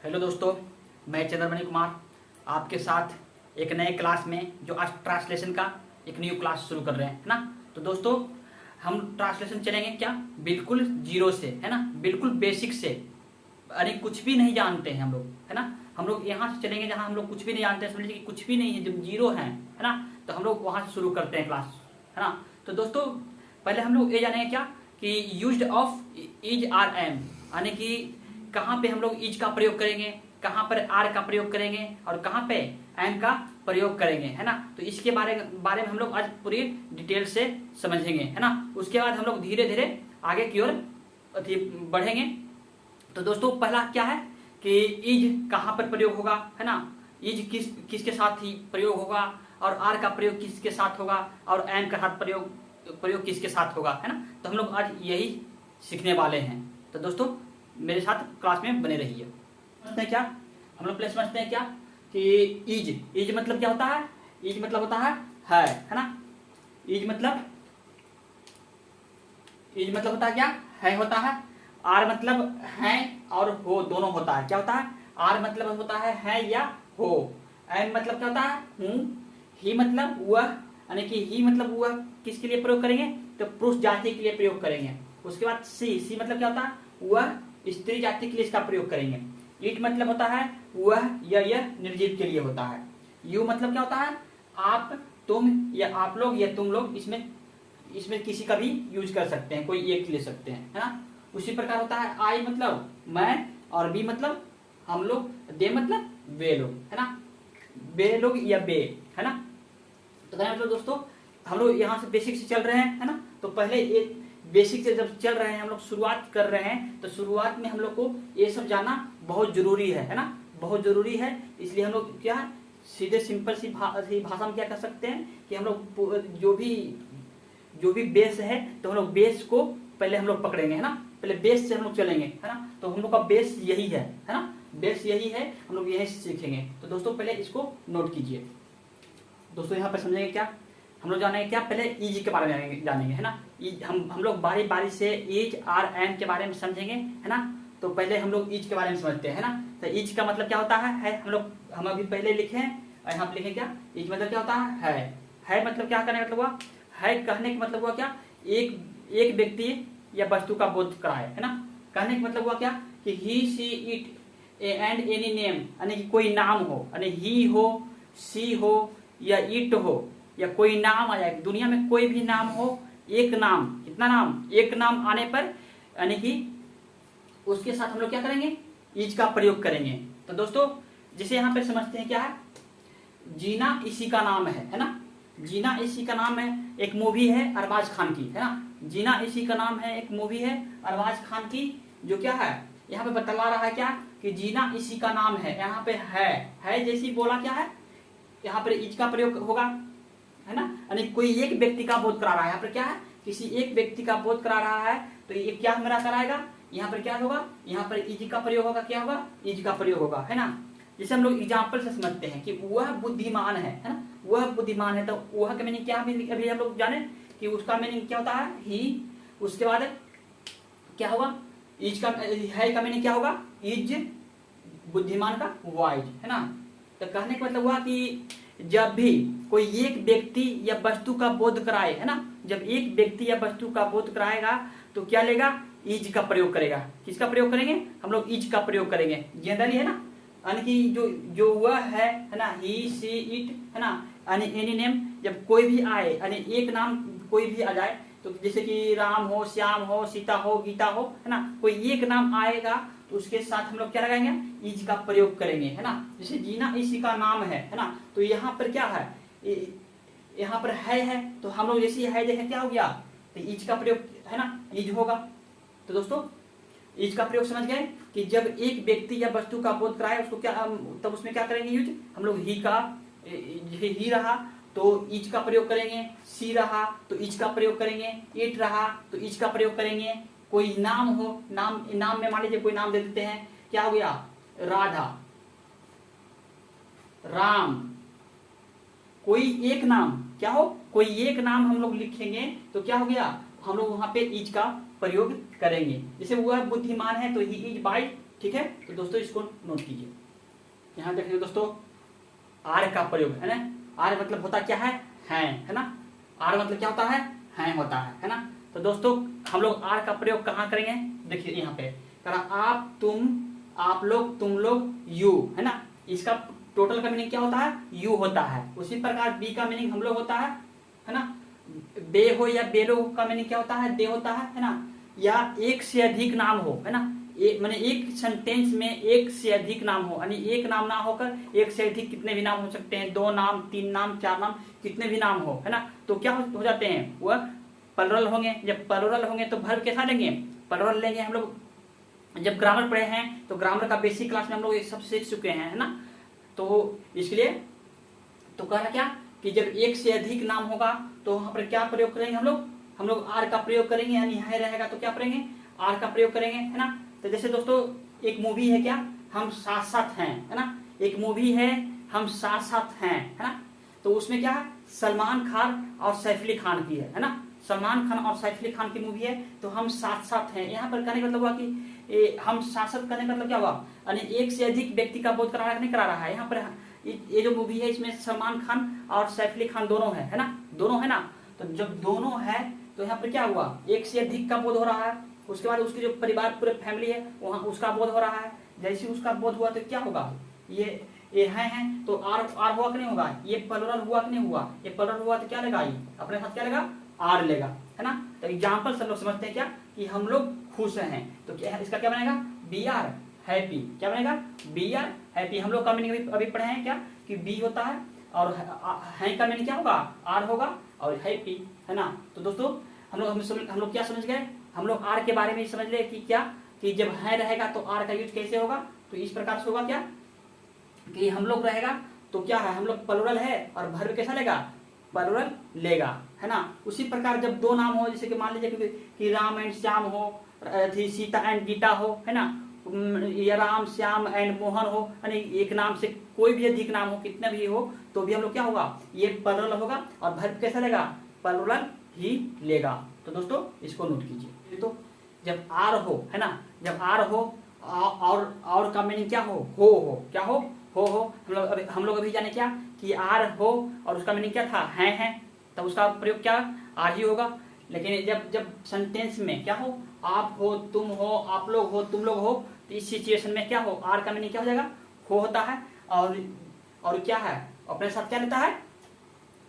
Hello दोस्तों, मैं चंद्रमणि कुमार आपके साथ एक नए क्लास में जो आज ट्रांसलेशन का एक न्यू क्लास शुरू कर रहे हैं, है ना। तो दोस्तों, हम ट्रांसलेशन चलेंगे क्या, बिल्कुल जीरो से, है ना, बिल्कुल बेसिक से। अरे कुछ भी नहीं जानते हैं हम लोग, है ना। हम लोग यहाँ से चलेंगे जहाँ हम लोग कुछ भी नहीं जानते हैं, समझ लीजिए कि कुछ भी नहीं है, जब जीरो है ना। तो हम लोग वहाँ से शुरू करते हैं क्लास, है ना। तो दोस्तों, पहले हम लोग ये जानेंगे क्या कि used of is R M, यानी कि कहाँ पे हम लोग इज का प्रयोग करेंगे, कहाँ पर आर का प्रयोग करेंगे और कहाँ पे एम का प्रयोग करेंगे, है ना। तो इसके बारे में हम लोग आज पूरी डिटेल से समझेंगे, है ना। उसके बाद हम लोग धीरे धीरे आगे की ओर बढ़ेंगे। तो दोस्तों, पहला क्या है कि इज कहाँ पर प्रयोग होगा, है ना। इज किसके साथ ही प्रयोग होगा और आर का प्रयोग किसके साथ होगा और एम का साथ प्रयोग किसके साथ होगा, है ना। तो हम लोग आज यही सीखने वाले हैं। तो दोस्तों, मेरे साथ क्लास में बने रहिए। समझते हैं क्या, हम लोग पहले समझते हैं क्या कि इज मतलब क्या होता है। इज मतलब होता है ना। इज मतलब होता है क्या, है होता है। आर मतलब है और हो दोनों होता है, क्या होता है। आर मतलब होता है या हो। एम मतलब क्या होता है, हूँ। ही मतलब वह, यानी कि ही मतलब वह किसके लिए प्रयोग करेंगे, तो पुरुष जाति के लिए प्रयोग करेंगे। उसके बाद सी मतलब क्या होता है, वह स्त्री जाति के लिए इसका प्रयोग करेंगे। इट मतलब होता है वह या यह निर्जीव के लिए होता है। यू मतलब क्या होता है, आप, तुम या आप लोग या तुम लोग, इसमें किसी का भी यूज कर सकते हैं, कोई एक ले सकते हैं, है ना। उसी प्रकार होता है आई मतलब मैं और बी मतलब हम लोग, दे मतलब वे लोग, है ना। वे लोग या बे, है ना। तो मतलब दोस्तों, हम लोग यहाँ से बेसिक से चल रहे हैं, है ना। तो पहले एक बेसिक से जब चल रहे हैं, हम लोग शुरुआत कर रहे हैं, तो शुरुआत में हम लोग को ये सब जानना बहुत जरूरी है ना, बहुत जरूरी है। इसलिए हम लोग क्या सीधे सिंपल सी भाषा में क्या कर सकते हैं कि हम लोग जो भी बेस है, तो हम लोग बेस को पहले हम लोग पकड़ेंगे, है ना। पहले बेस से हम लोग चलेंगे, है ना। तो हम लोग का बेस यही है ना, बेस यही है, हम लोग यही सीखेंगे। तो दोस्तों, पहले इसको नोट कीजिए। दोस्तों, यहाँ पर समझेंगे क्या, हम लोग जानेंगे क्या, पहले इज के बारे में जानेंगे, है ना। हम लोग बारी बारी से इज आर एम के बारे में समझेंगे, है ना। तो पहले हम लोग इज के बारे में समझते हैं, है ना। तो इज का मतलब क्या होता है, हम अभी पहले लिखे और यहाँ पे लिखे क्या, इज मतलब क्या होता है मतलब क्या करने का मतलब हुआ, है कहने का मतलब हुआ क्या, एक व्यक्ति या वस्तु का बोध कराए, है ना। कहने का मतलब हुआ क्या कि he see it and any name, यानी कि कोई नाम हो, यानी ही हो, सी हो या इट हो या कोई नाम आ जाए, दुनिया में कोई भी नाम हो, एक नाम, कितना नाम, एक नाम आने पर, यानी कि उसके साथ हम लोग क्या करेंगे, इज का प्रयोग करेंगे। तो दोस्तों, जिसे यहाँ पे समझते हैं क्या है, जीना इसी का नाम है ना। जीना इसी का नाम है, एक मूवी है अरबाज खान की, है ना। जीना इसी का नाम है, एक मूवी है अरबाज खान की, जो क्या है यहाँ पे बतला रहा है क्या कि जीना इसी का नाम है। यहाँ पे है जैसी बोला क्या है, यहाँ पर इज का प्रयोग होगा, है ना। यानी कोई एक व्यक्ति का बोध करा रहा है, यहाँ पर क्या है, किसी एक व्यक्ति का बोध करा रहा है, तो ये क्या मेरा कराएगा, यहाँ पर क्या होगा, यहाँ पर इज का प्रयोग होगा, क्या होगा, इज का प्रयोग होगा, है ना। जैसे हम लोग एग्जाम्पल से समझते हैं कि वह बुद्धिमान है ना, वह बुद्धिमान है, तो वह का मीनिंग क्या, अभी हम लोग जाने कि उसका मीनिंग क्या होता है, ही। उसके बाद क्या होगा, इज का, है का मीनिंग क्या होगा, इज, बुद्धिमान का वाइज, है ना। तो कहने का मतलब हुआ कि जब भी कोई एक व्यक्ति या वस्तु का बोध कराए, है ना, जब एक व्यक्ति या वस्तु का बोध कराएगा तो क्या लेगा, इज का प्रयोग करेगा। किसका प्रयोग करेंगे, हम लोग इज का प्रयोग करेंगे जनरली, है ना। यानी कि जो वह है ना, ही सी इट, है ना, यानी एनी नेम, जब कोई भी आए, यानी एक नाम कोई भी आ जाए, तो जैसे कि राम हो, श्याम हो, सीता हो, गीता हो, है ना, कोई एक नाम आएगा तो उसके साथ हम लोग क्या लगाएंगे, इज का प्रयोग करेंगे, है ना। जैसे जीना इसी का नाम है ना। तो यहाँ पर क्या है, यहाँ पर है तो हम लोग जैसे है देखें क्या हो गया, तो इज का प्रयोग, है ना, इज होगा। तो दोस्तों, इज का प्रयोग समझ गए कि जब एक व्यक्ति या वस्तु का बोध कराए उसको क्या, तब उसमें क्या करेंगे यूज, हम लोग ही रहा तो इज का प्रयोग करेंगे, सी रहा तो इज का प्रयोग करेंगे, इट रहा तो इज का प्रयोग करेंगे। कोई नाम हो, नाम में मान लीजिए कोई नाम दे देते हैं, क्या हो गया, राधा, राम, कोई एक नाम, क्या हो, कोई एक नाम हम लोग लिखेंगे तो क्या हो गया, हम लोग वहां पे इज का प्रयोग करेंगे। जैसे वह बुद्धिमान है तो ही इज बाय ठीक है, तो दोस्तों इसको नोट कीजिए। यहाँ देखिए दोस्तों, आर का प्रयोग है ना, आर मतलब होता क्या है ना, आर मतलब क्या होता है होता है ना। तो दोस्तों हम लोग आर का प्रयोग कहाँ करेंगे, देखिए यहाँ पे करा आप, तुम, आप लोग, तुम लोग, यू, है ना। इसका टोटल का मीनिंग क्या होता है, यू होता है। उसी प्रकार बी का मीनिंग हम लोग होता है ना। बे हो या बेलो का मीनिंग क्या होता है, दे होता है ना। या एक से अधिक नाम हो, है ना, माने एक सेंटेंस में एक से अधिक नाम हो, यानी एक नाम ना होकर एक से अधिक कितने भी नाम हो सकते हैं, 2 नाम, 3 नाम, 4 नाम, कितने भी नाम हो, है ना। तो क्या हो जाते हैं, वह प्लुरल होंगे। जब प्लुरल होंगे तो वर्ब कैसा लेंगे, प्लुरल लेंगे। हम लोग जब ग्रामर पढ़े हैं तो ग्रामर का बेसिक क्लास में हम लोग ये सब सीख चुके हैं, है ना। तो इसलिए तो कहना क्या कि जब एक से अधिक नाम होगा तो वहां पर क्या प्रयोग करेंगे हम लोग आर का प्रयोग करेंगे, यानी है रहेगा तो क्या करेंगे, आर का प्रयोग करेंगे, है ना। तो जैसे दोस्तों एक मूवी है क्या, हम साथ साथ हैं, है ना। एक मूवी है हम साथ साथ हैं, है ना। तो उसमें क्या है, सलमान खान और सैफ अली खान की है ना। सलमान खान और सैफ अली खान की मूवी है, तो हम साथ साथ हैं। यहाँ पर कहने का मतलब हुआ कि हम साथ साथ करने का मतलब क्या हुआ, यानी एक से अधिक व्यक्ति का बोध करा नहीं करा रहा है। यहाँ पर ये जो मूवी है इसमें सलमान खान और सैफ अली खान दोनों है ना, दोनों है ना। तो जब दोनों है तो यहाँ पर क्या हुआ, एक से अधिक का बोध हो रहा है। उसके बाद उसके जो परिवार पूरे फैमिली है वहाँ उसका बोध हो रहा है। जैसे उसका बोध हुआ तो क्या होगा, ये है तो आर हुआ कि नहीं होगा, ये प्लुरल हुआ कि नहीं हुआ, ये प्लुरल हुआ तो क्या लेगा, ये अपने साथ क्या लेगा, आर लेगा, है ना। तो एग्जाम्पल सब लोग समझते हैं क्या कि हम लोग खुश हैं, तो क्या इसका क्या बनेगा, बी आर हैप्पी। क्या बनेगा, बी आर हैप्पी। हम लोग का मीनिंग अभी पढ़े हैं क्या कि बी होता है और है का मीनिंग क्या होगा, आर होगा, और हैप्पी, है ना। तो दोस्तों हम लोग क्या समझ गए, हम लोग आर के बारे में समझ ले कि क्या कि जब है रहेगा तो आर का यूज कैसे होगा, तो इस प्रकार से होगा क्या कि हम लोग रहेगा तो क्या है, हम लोग प्लुरल है और वर्ब कैसा लेगा, प्लुरल लेगा, है ना। उसी प्रकार जब 2 नाम हो, जैसे कि मान लीजिए कि राम एंड श्याम हो, सीता एंड गीता हो, है ना, या राम श्याम एंड मोहन हो, यानी एक नाम से कोई भी अधिक नाम हो, कितने भी हो, तो भी हम लोग क्या होगा, ये प्लुरल होगा और वर्ब कैसा लेगा, प्लुरल ही लेगा। तो दोस्तों इसको नोट कीजिए। तो जब आर हो, है ना, जब आर हो और का मीनिंग क्या हो क्या हो हम लोग अभी जाने क्या कि आर हो और उसका मीनिंग क्या था, है, तब उसका प्रयोग क्या आर ही होगा। लेकिन जब सेंटेंस में क्या हो, आप हो, तुम हो, आप लोग हो, तुम लोग हो, तो इस सिचुएशन में क्या हो, आर का मीनिंग क्या हो जाएगा, हो होता है। और क्या है, अपने साथ क्या लेता है,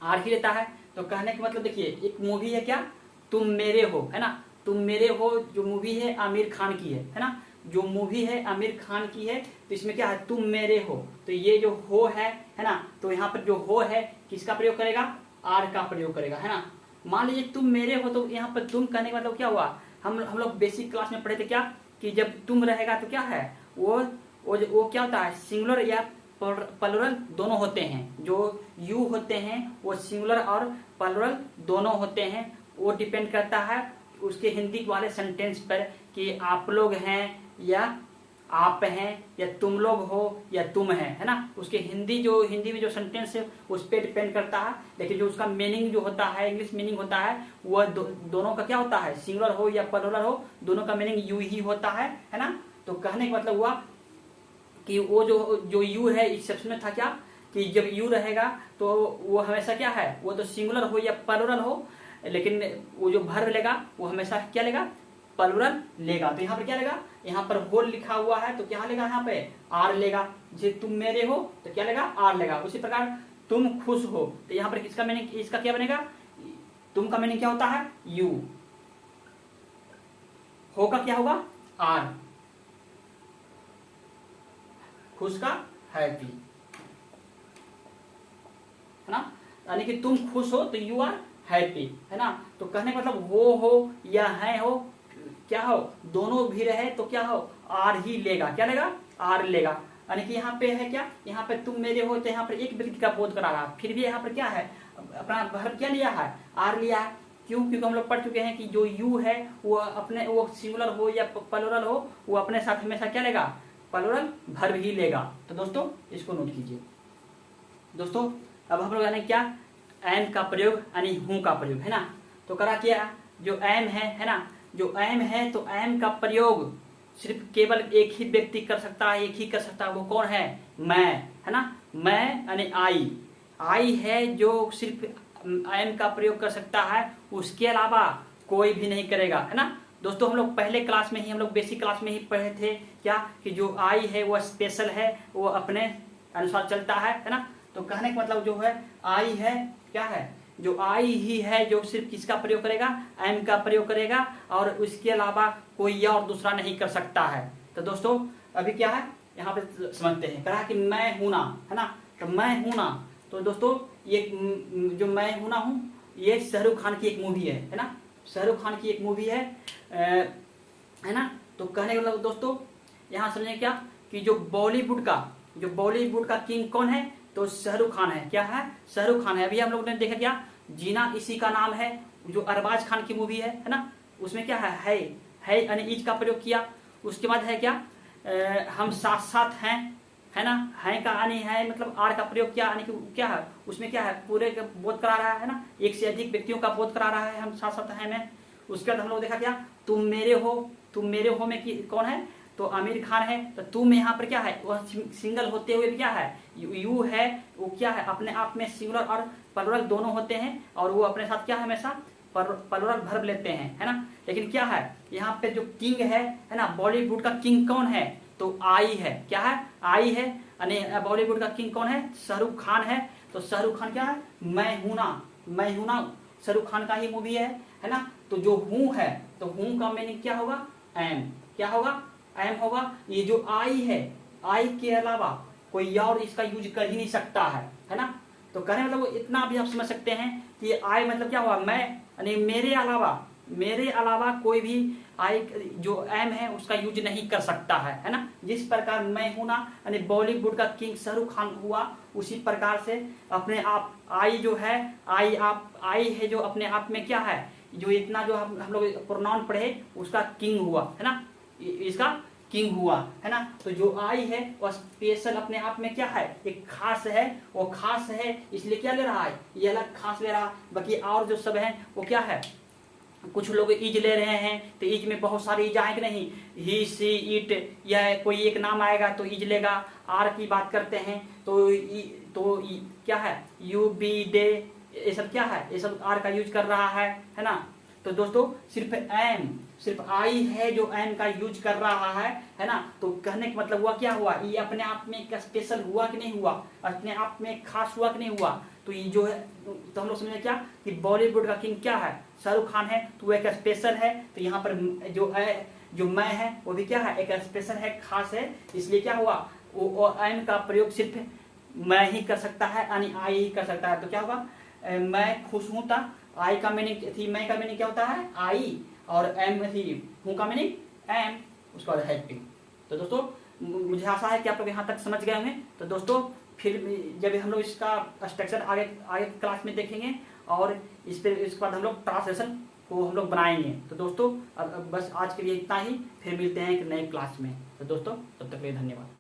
आर ही लेता है। तो कहने का मतलब देखिए, एक मूवी है क्या, तुम मेरे हो, है ना, तुम मेरे हो, जो मूवी है आमिर खान की है ना, जो मूवी है आमिर खान की है, तो इसमें क्या है, तुम मेरे हो, तो ये जो हो है ना, तो यहाँ पर जो हो है किसका प्रयोग करेगा, आर का प्रयोग करेगा, है ना। मान लीजिए तुम मेरे हो, तो यहाँ पर तुम कहने का मतलब क्या हुआ, हम लोग बेसिक क्लास में पढ़े थे क्या कि जब तुम रहेगा तो क्या है, वो क्या होता है, सिंगुलर या प्लुरल दोनों होते हैं। जो यू होते हैं वो सिंगुलर और प्लुरल दोनों होते हैं। वो डिपेंड करता है उसके हिंदी वाले सेंटेंस पर कि आप लोग हैं या आप हैं, या तुम लोग हो या तुम है ना। उसके हिंदी में जो सेंटेंस है उस पर डिपेंड करता है। लेकिन जो उसका मीनिंग जो होता है, इंग्लिश मीनिंग होता है, वह दोनों का क्या होता है, सिंगुलर हो या प्लुरल हो, दोनों का मीनिंग यू ही होता है ना। तो कहने का मतलब हुआ कि वो जो यू है एक्सेप्शन में था क्या कि जब यू रहेगा तो वो हमेशा क्या है, वो तो सिंगुलर हो या प्लुरल हो, लेकिन वो जो वर्ब लेगा वो हमेशा क्या लेगा, प्लुरल लेगा। तो यहाँ पर क्या लेगा, यहाँ पर होल लिखा हुआ है तो क्या लेगा, यहाँ पे आर लेगा। जे तुम मेरे हो तो क्या लेगा, आर लेगा। उसी प्रकार तुम खुश हो तो यहाँ पर किसका मीनिंग, इसका क्या बनेगा, तुम का मीनिंग क्या होता है, यू, हो का क्या होगा, आर, खुश का हैप्पी, है ना। यानी कि तुम खुश हो तो यू आर हैप्पी, है ना। तो कहने का मतलब हो या है हो, क्या हो, दोनों भी रहे तो क्या हो, आर ही लेगा। क्या लेगा, आर लेगा। यानी कि यहाँ पे है क्या, यहाँ पे तुम मेरे हो तो यहाँ पर एक व्यक्ति का बोध करा रहा, फिर भी यहाँ पर क्या है, अपना वर्ब क्या लिया है, आर लिया है। क्यों, क्योंकि हम लोग पढ़ चुके हैं कि जो यू है वो सिंगुलर हो या प्लुरल हो, वो अपने साथ हमेशा क्या लेगा, प्लुरल वर्ब ही लेगा। तो दोस्तों इसको नोट कीजिए। दोस्तों अब हम लोग यानी क्या, एम का प्रयोग यानी हूं का प्रयोग, है ना। तो करा क्या, जो एम है ना, जो एम है तो एम का प्रयोग सिर्फ केवल एक ही व्यक्ति कर सकता है, एक ही कर सकता है, वो कौन है? मैं, है ना। मैं यानी आई है जो सिर्फ एम का प्रयोग कर सकता है, उसके अलावा कोई भी नहीं करेगा, है ना। दोस्तों हम लोग पहले क्लास में ही, हम लोग बेसिक क्लास में ही पढ़े थे क्या कि जो आई है वो स्पेशल है, वो अपने अनुसार चलता है ना। तो कहने का मतलब जो है आई है क्या है, जो आई ही है जो सिर्फ किसका प्रयोग करेगा? एम का प्रयोग करेगा, और उसके अलावा कोई और दूसरा नहीं कर सकता है। तो दोस्तों अभी क्या है यहाँ पे समझते हैं, कहा कि मैं हूं ना, है ना। तो मैं हूं ना, तो दोस्तों ये जो मैं हूं ना हूं, ये शाहरुख खान की एक मूवी है ना। शाहरुख खान की एक मूवी है ना। तो कहने का मतलब दोस्तों यहाँ समझे क्या कि जो बॉलीवुड का किंग कौन है? तो शाहरुख खान है। क्या है? शाहरुख खान है। अभी हम लोग ने देखा क्या, जीना इसी का नाम है, जो अरबाज खान की मूवी है ना। उसमें क्या है यानी इज का प्रयोग किया। उसके बाद है क्या, हम साथ साथ हैं, है ना। है का यानी है मतलब आर का प्रयोग किया, यानी कि क्या है उसमें क्या है, पूरे का बोध करा रहा है ना, एक से अधिक व्यक्तियों का बोध करा रहा है, हम साथ साथ हैं में। उसके बाद हम लोग देखा क्या, तुम मेरे हो में कौन है? तो आमिर खान है। तो तुम यहाँ पर क्या है, वह सिंगल होते हुए क्या है, यू है, वो क्या है अपने आप में सिंगुलर और प्लुरल दोनों होते हैं, और वो अपने साथ क्या है हमेशा प्लुरल वर्ब लेते हैं, है ना। लेकिन क्या है यहाँ पे जो किंग है ना, बॉलीवुड का किंग कौन है? तो आई है। क्या है? आई है, यानी बॉलीवुड का किंग कौन है? शाहरुख खान है। तो शाहरुख खान क्या है? मैं हूं ना शाहरुख खान का ही मूवी है ना। तो जो हूं है, तो हूं का मीनिंग क्या होगा? एम। क्या होगा? एम होगा। ये जो आई है, आई के अलावा कोई और इसका यूज कर ही नहीं सकता है ना। तो कहने मतलब इतना भी आप समझ सकते हैं कि आई मतलब क्या हुआ? मैं, यानी मेरे अलावा कोई भी आई जो एम है उसका यूज नहीं कर सकता है ना। जिस प्रकार मैं हूं ना यानी बॉलीवुड का किंग शाहरुख खान हुआ, उसी प्रकार से अपने आप आई जो है, आई है जो अपने आप में क्या है, जो इतना जो हम लोग प्रोनाउन पढ़े उसका किंग हुआ, है ना। इसका किंग हुआ, है ना। तो जो आई है वो स्पेशल अपने आप में क्या है, एक खास है, वो खास है इसलिए क्या ले रहा है, ये अलग खास ले रहा है। बाकी और जो सब है वो क्या है, कुछ लोग इज ले रहे हैं, तो इज में बहुत सारे इज आएंगे नहीं, ही सी इट, या कोई एक नाम आएगा तो इज लेगा। आर की बात करते हैं तो क्या है, यू बी दे, ये सब क्या है, ये सब आर का यूज कर रहा है ना। तो दोस्तों सिर्फ आई है जो एम का यूज कर रहा है ना। तो कहने का मतलब हुआ क्या हुआ, ये अपने आप में एक स्पेशल हुआ कि नहीं हुआ, अपने आप में खास हुआ कि नहीं हुआ। तो ये जो है, तो हम लोग समझे क्या कि बॉलीवुड का किंग क्या है, शाहरुख खान है, तो वो एक स्पेशल है। तो यहाँ पर जो मैं है वो भी क्या है, एक स्पेशल है, खास है। इसलिए क्या हुआ, वो एम का प्रयोग सिर्फ मैं ही कर सकता है, यानी आई ही कर सकता है। तो क्या होगा, मैं खुश हूं था, आई का मीनिंग थी, मैं का मीनिंग क्या होता है, आई, और एम थी, हूं का मीनिंग एम, उसका हैप्पी। तो दोस्तों मुझे आशा है कि आप लोग यहाँ तक समझ गए होंगे। तो दोस्तों फिर जब हम लोग इसका स्ट्रक्चर आगे क्लास में देखेंगे, और इसके बाद हम लोग ट्रांसलेशन को हम लोग बनाएंगे। तो दोस्तों अब बस आज के लिए इतना ही, फिर मिलते हैं एक नए क्लास में। तो दोस्तों तब तक के लिए धन्यवाद।